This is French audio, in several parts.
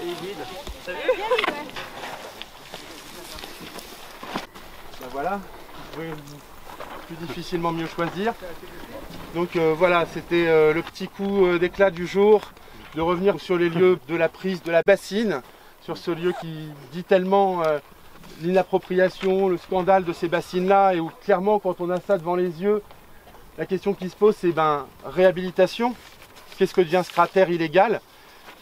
et il vide. T'as vu? Ben voilà, vous pouvez plus difficilement mieux choisir. Donc voilà, c'était le petit coup d'éclat du jour, de revenir sur les lieux de la prise de la bassine, sur ce lieu qui dit tellement l'inappropriation, le scandale de ces bassines-là, et où clairement quand on a ça devant les yeux, la question qui se pose c'est réhabilitation. Qu'est-ce que devient ce cratère illégal?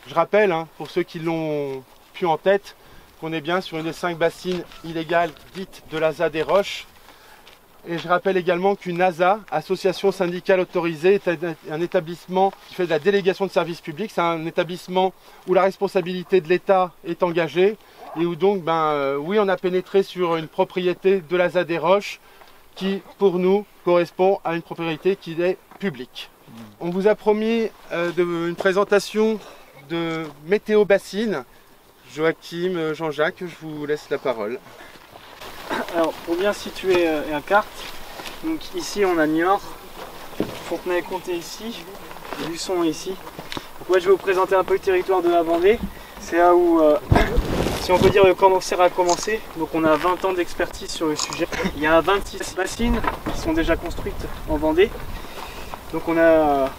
Je rappelle, hein, pour ceux qui l'ont plus en tête, qu'on est bien sur une des 5 bassines illégales dites de l'ASA des Roches. Et je rappelle également qu'une ASA, association syndicale autorisée, est un établissement qui fait de la délégation de services publics. C'est un établissement où la responsabilité de l'État est engagée et où donc, oui, on a pénétré sur une propriété de l'ASA des Roches qui, pour nous, correspond à une propriété qui est publique. On vous a promis une présentation de Météo Bassine. Joachim, Jean-Jacques, je vous laisse la parole. Alors, pour bien situer la carte, donc ici on a Niort, Fontenay-Comté ici, Luçon ici. Donc, ouais, je vais vous présenter un peu le territoire de la Vendée. C'est là où, si on peut dire, le cancer a commencé. Donc on a 20 ans d'expertise sur le sujet. Il y a 26 bassines qui sont déjà construites en Vendée. Donc on a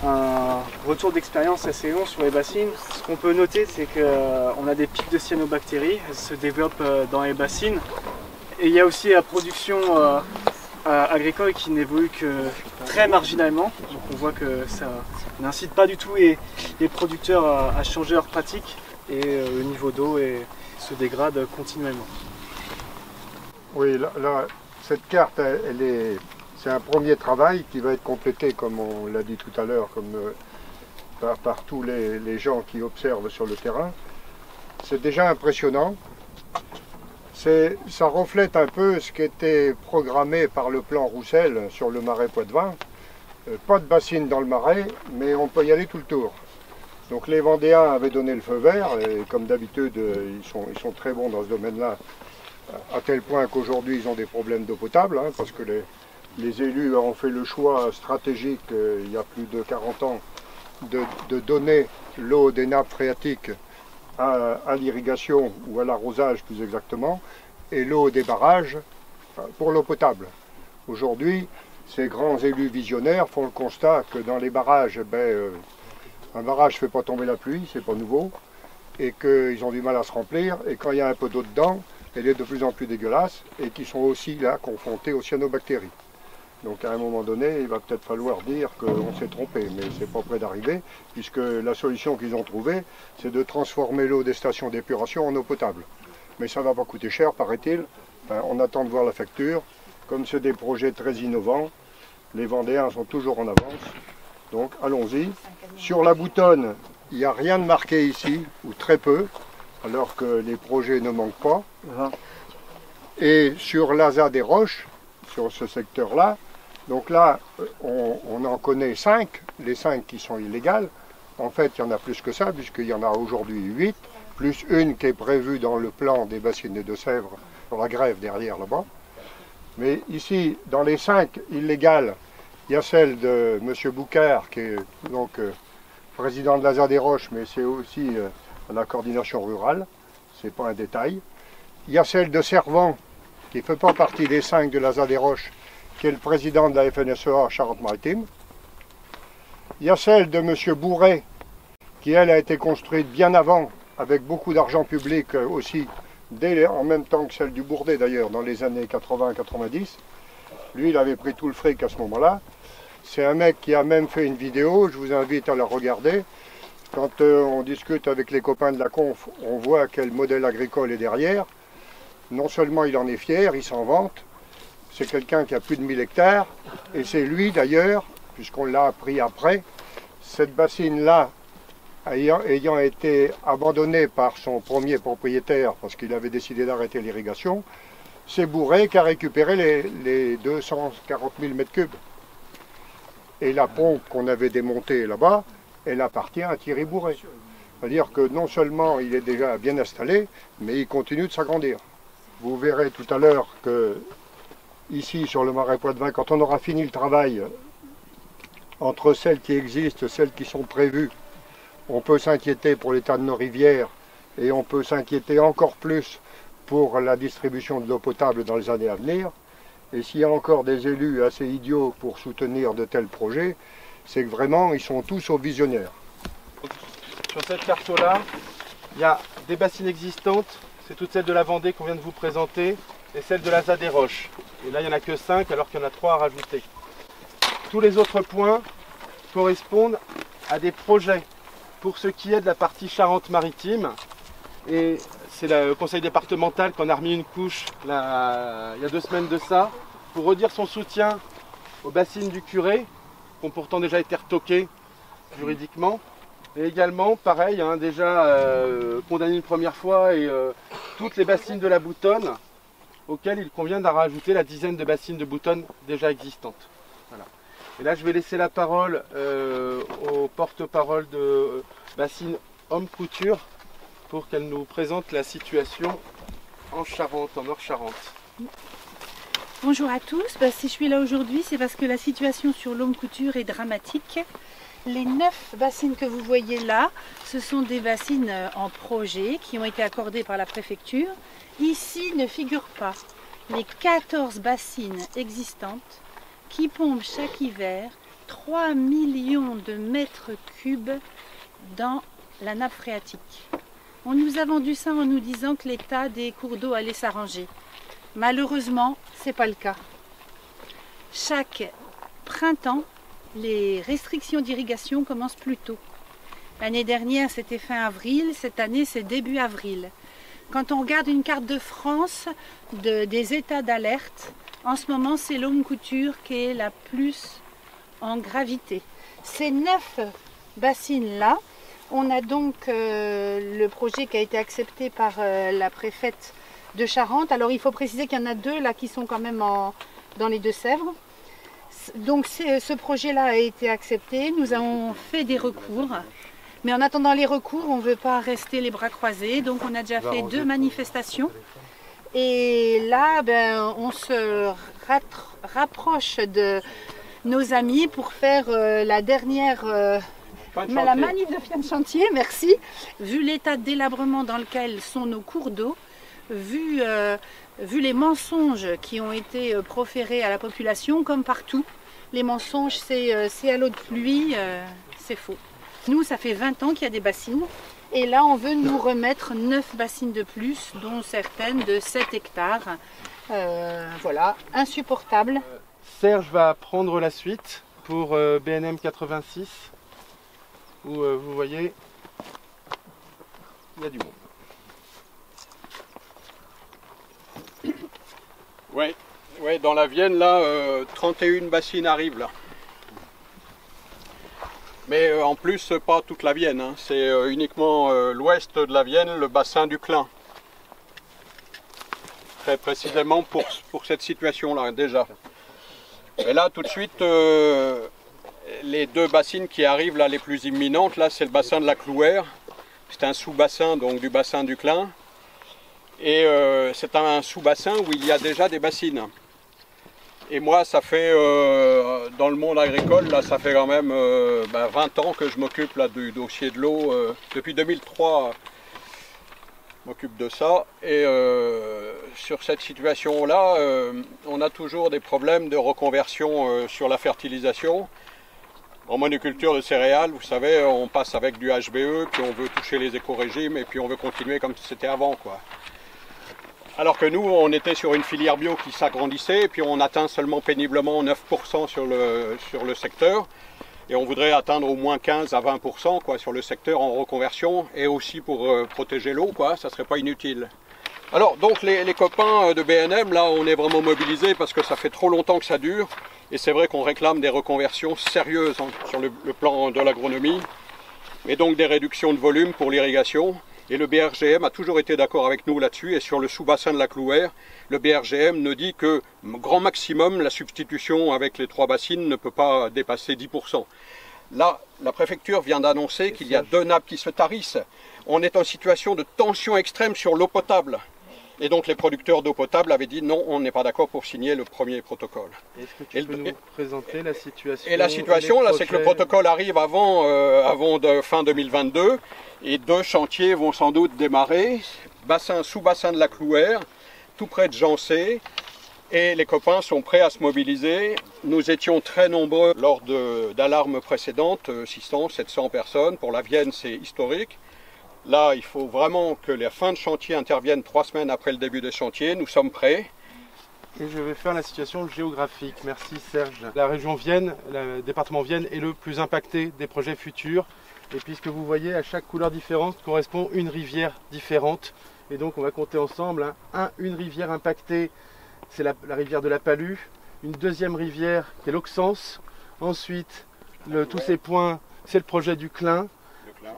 un retour d'expérience assez long sur les bassines. Ce qu'on peut noter, c'est qu'on a des pics de cyanobactéries. Elles se développent dans les bassines. Et il y a aussi la production agricole qui n'évolue que très marginalement. Donc on voit que ça n'incite pas du tout les producteurs à changer leurs pratiques. Et le niveau d'eau se dégrade continuellement. Oui, là, cette carte, c'est un premier travail qui va être complété, comme on l'a dit tout à l'heure, par tous les gens qui observent sur le terrain. C'est déjà impressionnant. Ça reflète un peu ce qui était programmé par le plan Roussel sur le marais Poitevin. Pas de bassine dans le marais, mais on peut y aller tout le tour. Donc les Vendéens avaient donné le feu vert, et comme d'habitude, ils sont très bons dans ce domaine-là, à tel point qu'aujourd'hui ils ont des problèmes d'eau potable, hein, parce que les élus ont fait le choix stratégique, il y a plus de 40 ans, de donner l'eau des nappes phréatiques à l'irrigation, ou à l'arrosage plus exactement, et l'eau des barrages pour l'eau potable. Aujourd'hui, ces grands élus visionnaires font le constat que dans les barrages, un barrage ne fait pas tomber la pluie, c'est pas nouveau, et qu'ils ont du mal à se remplir, et quand il y a un peu d'eau dedans, elle est de plus en plus dégueulasse, et qu'ils sont aussi là confrontés aux cyanobactéries. Donc à un moment donné, il va peut-être falloir dire qu'on s'est trompé, mais c'est pas près d'arriver, puisque la solution qu'ils ont trouvée, c'est de transformer l'eau des stations d'épuration en eau potable. Mais ça ne va pas coûter cher, paraît-il. Enfin, on attend de voir la facture. Comme c'est des projets très innovants, les Vendéens sont toujours en avance. Donc allons-y. Sur la boutonne, il n'y a rien de marqué ici, ou très peu, alors que les projets ne manquent pas. Et sur l'ASA des Roches, sur ce secteur-là, donc là, on en connaît 5, les 5 qui sont illégales. En fait, il y en a plus que ça, puisqu'il y en a aujourd'hui 8, plus une qui est prévue dans le plan des bassines des Deux-Sèvres, sur la grève derrière là-bas. Mais ici, dans les 5 illégales, il y a celle de M. Boucard, qui est donc président de l'ASA des Roches, mais c'est aussi la coordination rurale, c'est pas un détail. Il y a celle de Servant, qui ne fait pas partie des 5 de l'ASA des Roches, qui est le président de la FNSEA Charente-Maritime. Il y a celle de M. Bourret, qui elle a été construite bien avant, avec beaucoup d'argent public aussi, en même temps que celle du Bourdet d'ailleurs, dans les années 80-90. Lui, il avait pris tout le fric à ce moment-là. C'est un mec qui a même fait une vidéo, je vous invite à la regarder. Quand on discute avec les copains de la conf, on voit quel modèle agricole est derrière. Non seulement il en est fier, il s'en vante, c'est quelqu'un qui a plus de 1000 hectares, et c'est lui d'ailleurs, puisqu'on l'a appris après, cette bassine-là, ayant été abandonnée par son premier propriétaire, parce qu'il avait décidé d'arrêter l'irrigation, c'est Bourret qui a récupéré les 240 000 m3. Et la pompe qu'on avait démontée là-bas, elle appartient à Thierry Bourret. C'est-à-dire que non seulement il est déjà bien installé, mais il continue de s'agrandir. Vous verrez tout à l'heure que, ici sur le marais Poitevin, quand on aura fini le travail entre celles qui existent, celles qui sont prévues, On peut s'inquiéter pour l'état de nos rivières et on peut s'inquiéter encore plus pour la distribution de l'eau potable dans les années à venir. Et s'il y a encore des élus assez idiots pour soutenir de tels projets, c'est que vraiment, ils sont tous aux visionnaires. Sur cette carte-là, il y a des bassines existantes, c'est toutes celles de la Vendée qu'on vient de vous présenter, et celles de la ZAD des Roches. Et là, il n'y en a que 5, alors qu'il y en a 3 à rajouter. Tous les autres points correspondent à des projets pour ce qui est de la partie Charente-Maritime. Et c'est le conseil départemental qu'on a remis une couche là, il y a 2 semaines de ça, pour redire son soutien aux bassines du Curé, qui ont pourtant déjà été retoquées juridiquement. Et également, pareil, hein, déjà condamné une première fois, et toutes les bassines de la Boutonne, auxquelles il convient d'en rajouter la dizaine de bassines de Boutonne déjà existantes. Voilà. Et là, je vais laisser la parole au porte-parole de Bassine Homme Couture, pour qu'elle nous présente la situation en Charente, en Nord-Charente. Bonjour à tous, si je suis là aujourd'hui, c'est parce que la situation sur l'Homme Couture est dramatique. Les 9 bassines que vous voyez là, ce sont des bassines en projet qui ont été accordées par la préfecture. Ici ne figurent pas les 14 bassines existantes qui pompent chaque hiver 3 millions de mètres cubes dans la nappe phréatique. On nous a vendu ça en nous disant que l'état des cours d'eau allait s'arranger. Malheureusement, ce n'est pas le cas. Chaque printemps, les restrictions d'irrigation commencent plus tôt. L'année dernière, c'était fin avril, cette année, c'est début avril. Quand on regarde une carte de France des états d'alerte, en ce moment, c'est l'Homme Couture qui est la plus en gravité. Ces 9 bassines-là, on a donc le projet qui a été accepté par la préfète de Charente. Alors il faut préciser qu'il y en a 2 là qui sont quand même dans les Deux-Sèvres. Donc ce projet-là a été accepté. Nous avons fait des recours. Mais en attendant les recours, on ne veut pas rester les bras croisés. Donc on a déjà fait 2 manifestations. Et là, on se rapproche de nos amis pour faire la dernière... la manif de fin de chantier, merci. Vu l'état de délabrement dans lequel sont nos cours d'eau, vu les mensonges qui ont été proférés à la population, comme partout, les mensonges c'est à l'eau de pluie, c'est faux. Nous, ça fait 20 ans qu'il y a des bassines, et là on veut nous remettre 9 bassines de plus, dont certaines de 7 hectares. Voilà, insupportable. Serge va prendre la suite pour BNM 86. Où vous voyez, il y a du monde. Oui, dans la Vienne, là, 31 bassines arrivent là. Mais en plus, pas toute la Vienne, hein. C'est uniquement l'ouest de la Vienne, le bassin du Clin. Très précisément pour cette situation-là, déjà. Et là, tout de suite... les 2 bassines qui arrivent là, les plus imminentes, là c'est le bassin de la Clouère, c'est un sous-bassin donc du bassin du Clin, et c'est un sous-bassin où il y a déjà des bassines. Et moi ça fait, dans le monde agricole, là ça fait quand même 20 ans que je m'occupe là du dossier de l'eau, depuis 2003 je m'occupe de ça, et sur cette situation-là, on a toujours des problèmes de reconversion sur la fertilisation. En monoculture de céréales, vous savez, on passe avec du HBE, puis on veut toucher les éco-régimes, et puis on veut continuer comme c'était avant, quoi. Alors que nous, on était sur une filière bio qui s'agrandissait, et puis on atteint seulement péniblement 9% sur le secteur, et on voudrait atteindre au moins 15 à 20% quoi, sur le secteur en reconversion, et aussi pour protéger l'eau, quoi, ça serait pas inutile. Alors, donc les copains de BNM, là, on est vraiment mobilisés parce que ça fait trop longtemps que ça dure. Et c'est vrai qu'on réclame des reconversions sérieuses hein, sur le plan de l'agronomie, mais donc des réductions de volume pour l'irrigation. Et le BRGM a toujours été d'accord avec nous là-dessus. Et sur le sous-bassin de la Clouère, le BRGM nous dit que grand maximum, la substitution avec les 3 bassines ne peut pas dépasser 10%. Là, la préfecture vient d'annoncer qu'il y a 2 nappes qui se tarissent. On est en situation de tension extrême sur l'eau potable. Et donc les producteurs d'eau potable avaient dit non, on n'est pas d'accord pour signer le premier protocole. Est-ce que tu peux nous présenter la situation? Et la situation, là, c'est que le protocole arrive avant fin 2022 et 2 chantiers vont sans doute démarrer. Sous-bassin de la Clouère, tout près de Jancé. Et les copains sont prêts à se mobiliser. Nous étions très nombreux lors d'alarmes précédentes, 600, 700 personnes. Pour la Vienne, c'est historique. Là, il faut vraiment que les fins de chantier interviennent 3 semaines après le début des chantiers. Nous sommes prêts. Et je vais faire la situation géographique. Merci Serge. La région Vienne, le département Vienne est le plus impacté des projets futurs. Et puisque vous voyez, à chaque couleur différente correspond une rivière différente. Et donc on va compter ensemble. Une rivière impactée, c'est la rivière de la Palue. Une deuxième rivière qui est l'Auxance. Ensuite, tous ces points, c'est le projet du Clin.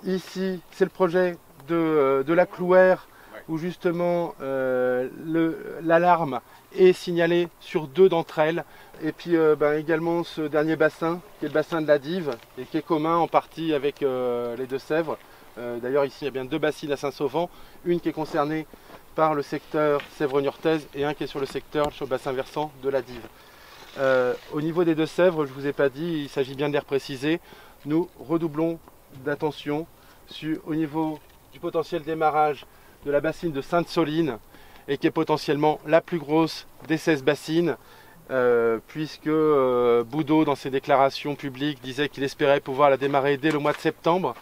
Ici, c'est le projet de la Clouère, où justement l'alarme est signalée sur 2 d'entre elles. Et puis également ce dernier bassin, qui est le bassin de la Dive, et qui est commun en partie avec les Deux-Sèvres. D'ailleurs ici il y a bien 2 bassines à Saint-Sauvant, une qui est concernée par le secteur Sèvres-Niortaise et un qui est sur le bassin versant de la Dive. Au niveau des Deux-Sèvres, je ne vous ai pas dit, il s'agit bien de les repréciser, nous redoublons d'attention au niveau du potentiel démarrage de la bassine de Sainte-Soline, et qui est potentiellement la plus grosse des 16 bassines, puisque Boudot, dans ses déclarations publiques, disait qu'il espérait pouvoir la démarrer dès le mois de septembre.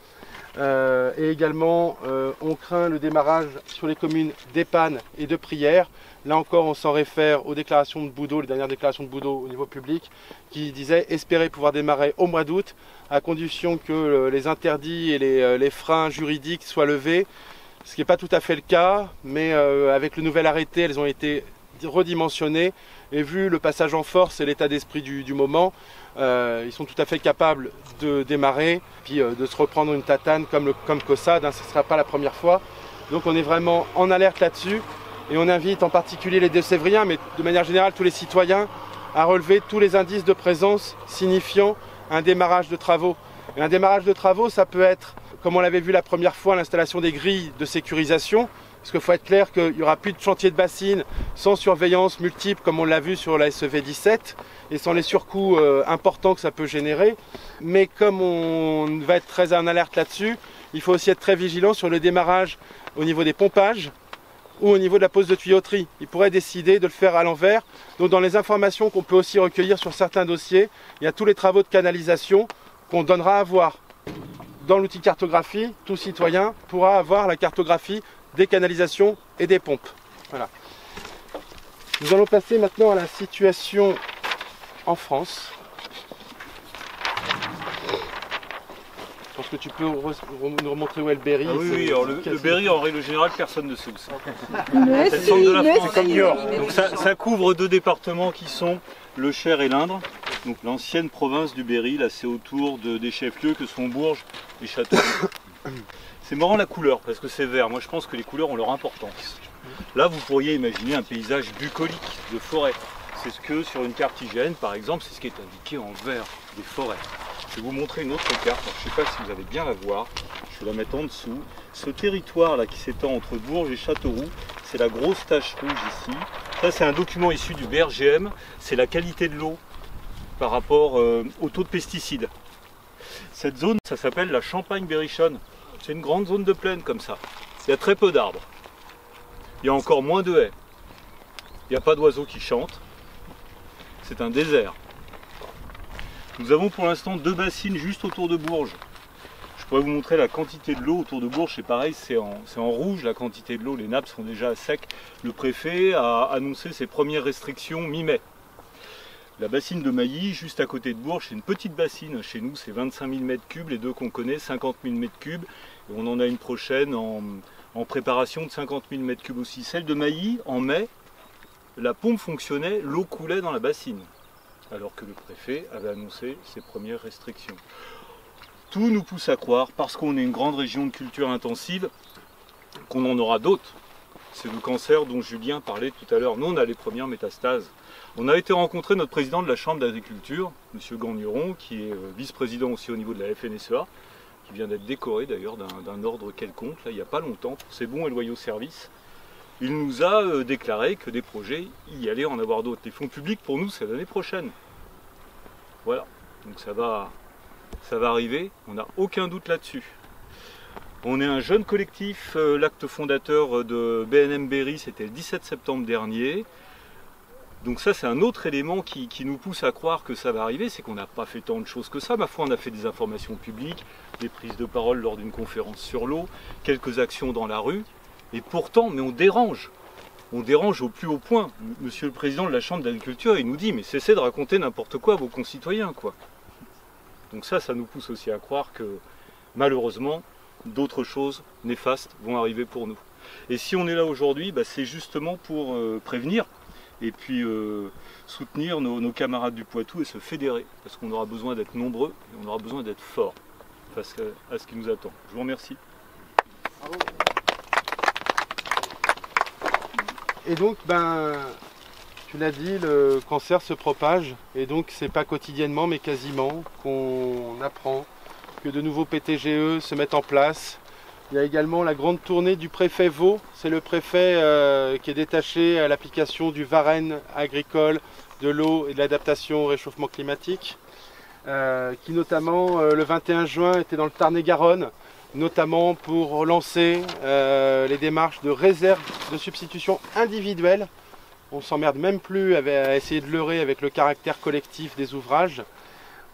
Et également, on craint le démarrage sur les communes d'Épanne et de Prières. Là encore, on s'en réfère aux déclarations de Boudot, les dernières déclarations de Boudot au niveau public, qui disait espérer pouvoir démarrer au mois d'août, à condition que les interdits et les freins juridiques soient levés. Ce qui n'est pas tout à fait le cas, mais avec le nouvel arrêté, elles ont été redimensionnées. Et vu le passage en force et l'état d'esprit du moment, ils sont tout à fait capables de démarrer, puis de se reprendre une tatane comme Caussade, ce ne sera pas la première fois. Donc on est vraiment en alerte là-dessus, et on invite en particulier les Deux-Sévriens, mais de manière générale tous les citoyens, à relever tous les indices de présence signifiant un démarrage de travaux. Et un démarrage de travaux, ça peut être, comme on l'avait vu la première fois, l'installation des grilles de sécurisation, parce qu'il faut être clair qu'il n'y aura plus de chantier de bassine sans surveillance multiple comme on l'a vu sur la SEV 17 et sans les surcoûts importants que ça peut générer. Mais comme on va être très en alerte là-dessus, il faut aussi être très vigilant sur le démarrage au niveau des pompages ou au niveau de la pose de tuyauterie. Il pourrait décider de le faire à l'envers. Donc dans les informations qu'on peut aussi recueillir sur certains dossiers, il y a tous les travaux de canalisation qu'on donnera à voir. Dans l'outil cartographie, tout citoyen pourra avoir la cartographie des canalisations et des pompes. Voilà. Nous allons passer maintenant à la situation en France. Je pense que tu peux nous remontrer où est le Berry. Ah oui, alors le Berry, en règle générale, personne ne sait où c'est. C'est le centre de la France, comme Niort. Donc ça couvre 2 départements qui sont le Cher et l'Indre. Donc l'ancienne province du Berry, là c'est autour des chefs-lieux que sont Bourges et Châteauroux. C'est marrant la couleur parce que c'est vert. Moi je pense que les couleurs ont leur importance. Là vous pourriez imaginer un paysage bucolique de forêt. C'est ce que sur une carte IGN par exemple, c'est ce qui est indiqué en vert, des forêts. Je vais vous montrer une autre carte, alors, je ne sais pas si vous allez bien la voir, je vais la mettre en dessous. Ce territoire là qui s'étend entre Bourges et Châteauroux, c'est la grosse tache rouge ici. Ça c'est un document issu du BRGM, c'est la qualité de l'eau par rapport au taux de pesticides. Cette zone, ça s'appelle la Champagne-Berrichonne. C'est une grande zone de plaine comme ça. Il y a très peu d'arbres. Il y a encore moins de haies. Il n'y a pas d'oiseaux qui chantent. C'est un désert. Nous avons pour l'instant 2 bassines juste autour de Bourges. Je pourrais vous montrer la quantité de l'eau autour de Bourges. C'est pareil, c'est en rouge la quantité de l'eau. Les nappes sont déjà à sec. Le préfet a annoncé ses premières restrictions mi-mai. La bassine de Mailly, juste à côté de Bourges, c'est une petite bassine. Chez nous, c'est 25 000 m3. Les 2 qu'on connaît, 50 000 m3. Et on en a une prochaine en préparation de 50 000 m3 aussi. Celle de Mailly, en mai, la pompe fonctionnait, l'eau coulait dans la bassine. Alors que le préfet avait annoncé ses premières restrictions. Tout nous pousse à croire, parce qu'on est une grande région de culture intensive, qu'on en aura d'autres. C'est le cancer dont Julien parlait tout à l'heure. Nous, on a les premières métastases. On a été rencontrer notre président de la Chambre d'agriculture, M. Gagneron, qui est vice-président aussi au niveau de la FNSEA, qui vient d'être décoré d'ailleurs d'un ordre quelconque, là, il n'y a pas longtemps, pour ses bons et loyaux services. il nous a déclaré que des projets, il y allait en avoir d'autres. Les fonds publics, pour nous, c'est l'année prochaine. Voilà, donc ça va arriver, on n'a aucun doute là-dessus. On est un jeune collectif, l'acte fondateur de BNM Berry, c'était le 17 septembre dernier. Donc ça, c'est un autre élément qui nous pousse à croire que ça va arriver, c'est qu'on n'a pas fait tant de choses que ça. Ma foi, on a fait des informations publiques, des prises de parole lors d'une conférence sur l'eau, quelques actions dans la rue, et pourtant, mais on dérange au plus haut point. Monsieur le Président de la Chambre d'agriculture, il nous dit, mais cessez de raconter n'importe quoi à vos concitoyens, quoi. Donc ça nous pousse aussi à croire que, malheureusement, d'autres choses néfastes vont arriver pour nous. Et si on est là aujourd'hui, c'est justement pour prévenir et puis soutenir nos camarades du Poitou et se fédérer, parce qu'on aura besoin d'être nombreux et on aura besoin d'être forts face à ce qui nous attend. Je vous remercie. Bravo. Et donc, tu l'as dit, le cancer se propage, et donc c'est pas quotidiennement, mais quasiment, qu'on apprend que de nouveaux PTGE se mettent en place. Il y a également la grande tournée du préfet Vaud, c'est le préfet qui est détaché à l'application du Varenne agricole, de l'eau et de l'adaptation au réchauffement climatique, qui notamment le 21 juin était dans le Tarn-et-Garonne, notamment pour lancer les démarches de réserve de substitution individuelle. On ne s'emmerde même plus à essayer de leurrer avec le caractère collectif des ouvrages.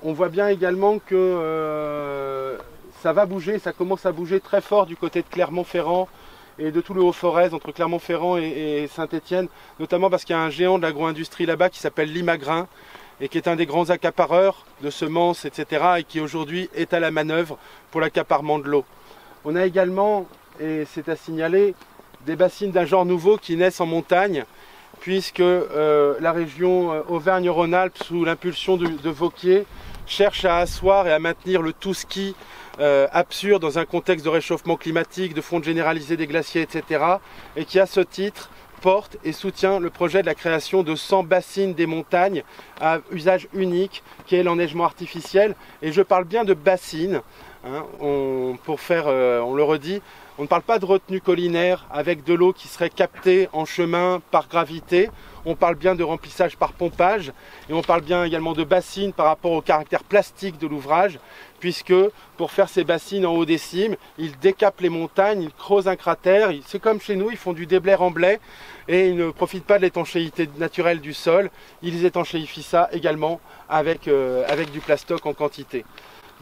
On voit bien également que ça va bouger, ça commence à bouger très fort du côté de Clermont-Ferrand et de tout le Haut-Forez, entre Clermont-Ferrand et Saint-Étienne, notamment parce qu'il y a un géant de l'agro-industrie là-bas qui s'appelle Limagrain et qui est un des grands accapareurs de semences, etc. et qui aujourd'hui est à la manœuvre pour l'accaparement de l'eau. On a également, et c'est à signaler, des bassines d'un genre nouveau qui naissent en montagne, puisque la région Auvergne-Rhône-Alpes, sous l'impulsion de Vauquier, cherche à asseoir et à maintenir le tout-ski absurde dans un contexte de réchauffement climatique, de fonte généralisée des glaciers, etc. et qui, à ce titre, porte et soutient le projet de la création de 100 bassines des montagnes à usage unique, qui est l'enneigement artificiel. Et je parle bien de bassines, hein, on le redit, on ne parle pas de retenue collinaire avec de l'eau qui serait captée en chemin par gravité. On parle bien de remplissage par pompage et on parle bien également de bassines par rapport au caractère plastique de l'ouvrage, puisque pour faire ces bassines en haut des cimes, ils décapent les montagnes, ils creusent un cratère. C'est comme chez nous, ils font du déblai remblai et ils ne profitent pas de l'étanchéité naturelle du sol. Ils étanchéifient ça également avec du plastoc en quantité.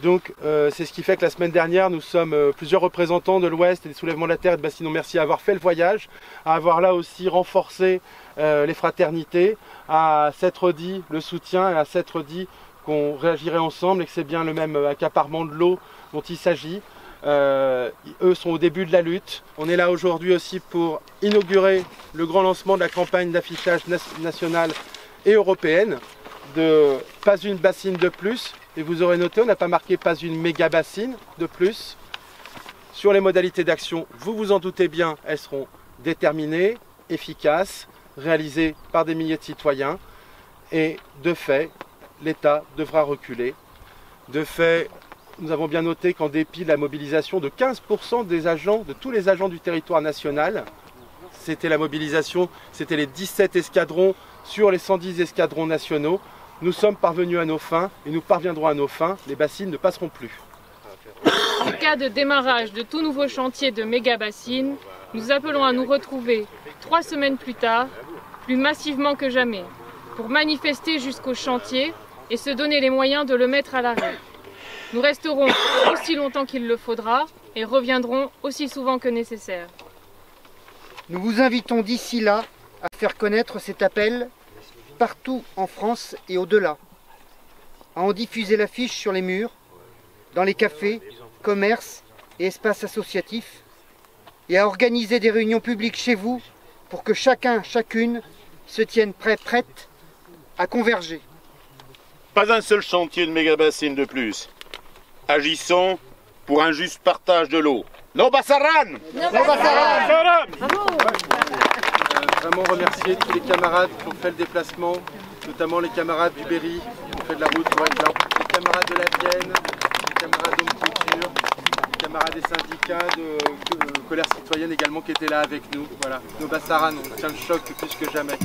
Donc c'est ce qui fait que la semaine dernière, nous sommes plusieurs représentants de l'Ouest et des soulèvements de la terre et de Bassinon Mercier à avoir fait le voyage, à avoir là aussi renforcé les fraternités, à s'être dit le soutien et à s'être dit qu'on réagirait ensemble et que c'est bien le même accaparement de l'eau dont il s'agit. Eux sont au début de la lutte. On est là aujourd'hui aussi pour inaugurer le grand lancement de la campagne d'affichage nationale et européenne de pas une bassine de plus. Et vous aurez noté, on n'a pas marqué pas une méga bassine de plus. Sur les modalités d'action, vous vous en doutez bien, elles seront déterminées, efficaces, réalisées par des milliers de citoyens. Et de fait, l'État devra reculer. De fait, nous avons bien noté qu'en dépit de la mobilisation de 15% des agents, de tous les agents du territoire national, c'était la mobilisation, c'était les 17 escadrons sur les 110 escadrons nationaux, nous sommes parvenus à nos fins et nous parviendrons à nos fins, les bassines ne passeront plus. En cas de démarrage de tout nouveau chantier de méga-bassines, nous appelons à nous retrouver 3 semaines plus tard, plus massivement que jamais, pour manifester jusqu'au chantier et se donner les moyens de le mettre à l'arrêt. Nous resterons aussi longtemps qu'il le faudra et reviendrons aussi souvent que nécessaire. Nous vous invitons d'ici là à faire connaître cet appel partout en France et au-delà, à en diffuser l'affiche sur les murs, dans les cafés, commerces et espaces associatifs, et à organiser des réunions publiques chez vous pour que chacun, chacune se tienne prête à converger. Pas un seul chantier de méga-bassine de plus. Agissons pour un juste partage de l'eau. No Bassaran! No Bassaran! Vraiment remercier tous les camarades qui ont fait le déplacement, notamment les camarades du Berry qui ont fait de la route pour être là, les camarades de la Vienne, les camarades d'Homme Couture, les camarades camarades des syndicats, de colère citoyenne également qui étaient là avec nous. Voilà, nos Bassaranes, on tient le choc plus que jamais.